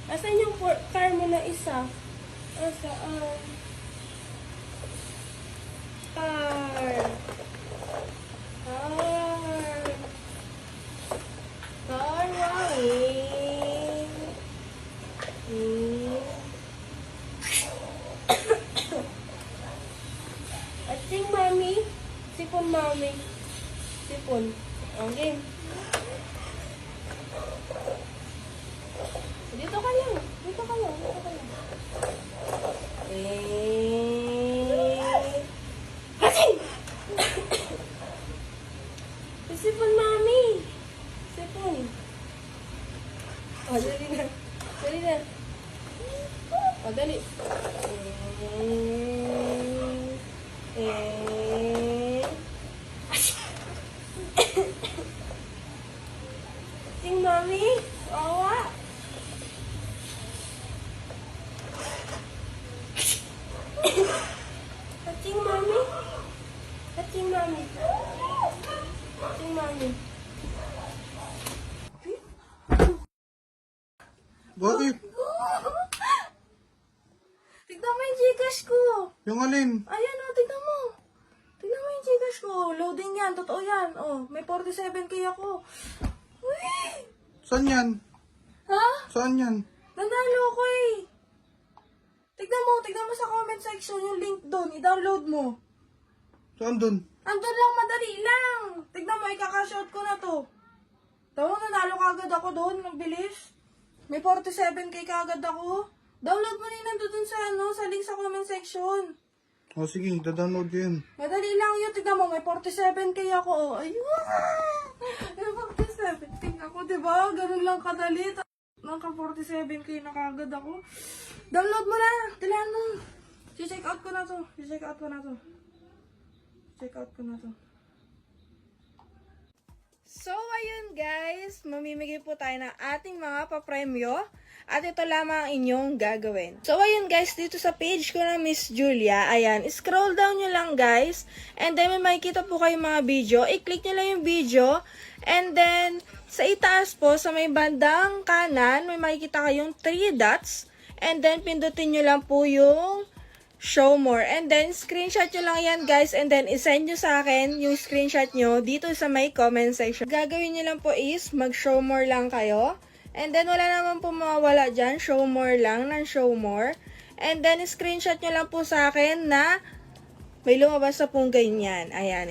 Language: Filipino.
Asan yung car mo na isa? Asaan? Car. Car walking. Ating mami. Sipon mami. Sipon. Okay. Dito ka lang. Dito ka lang. Dito ka lang. Hating! Sipon mami. Sipon. Oh, dali na. Dali na. Oh, dali. Ting mami. Awa. Hating mami. Hating mami. Hating mami. Bakit? Tignan mo yung Gcash ko. Yung alin? Ayan o, tignan mo. Tignan mo yung Gcash ko. Loading yan. Totoo yan. Oh, may 47k ako. Uy! Saan yan? Ha? Saan yan? Nanalo ko eh. Tignan mo sa comment section yung link doon. I-download mo. Saan dun? Andun lang, madali lang. Tignan mo, ikaka-short ko na to. Tawa, nanalo kagad ako doon. Ang bilis. May 47k kagad ako. Download mo na yun nandun sa link sa comment section. O sige, download ko yun. Madali lang yun. Tignan mo, may 47k ako. Oh. Ayun! May 47k ako, diba? Ganun lang kadali. Naka 47k na kagad ako. Download mo na. Tilaan mo. I-check out ko na to. I-check out ko na to. Check out ko na to. So, ayun guys. Mamimigay po tayo ng ating mga papremyo. At ito lamang ang inyong gagawin. So, ayun guys. Dito sa page ko na Miss Julia. Ayan. Scroll down nyo lang guys. And then, may makikita po kayong mga video. I-click nyo lang yung video. And then, sa itaas po, sa may bandang kanan, may makikita kayong 3 dots. And then, pindutin nyo lang po yung show more. And then, screenshot nyo lang yan, guys. And then, isend nyo sa akin yung screenshot nyo dito sa may comment section. Gagawin nyo lang po is, mag-show more lang kayo. And then, wala naman po mawawala dyan. Show more lang, ng show more. And then, screenshot nyo lang po sa akin na may lumabas na pong ganyan. Ayan.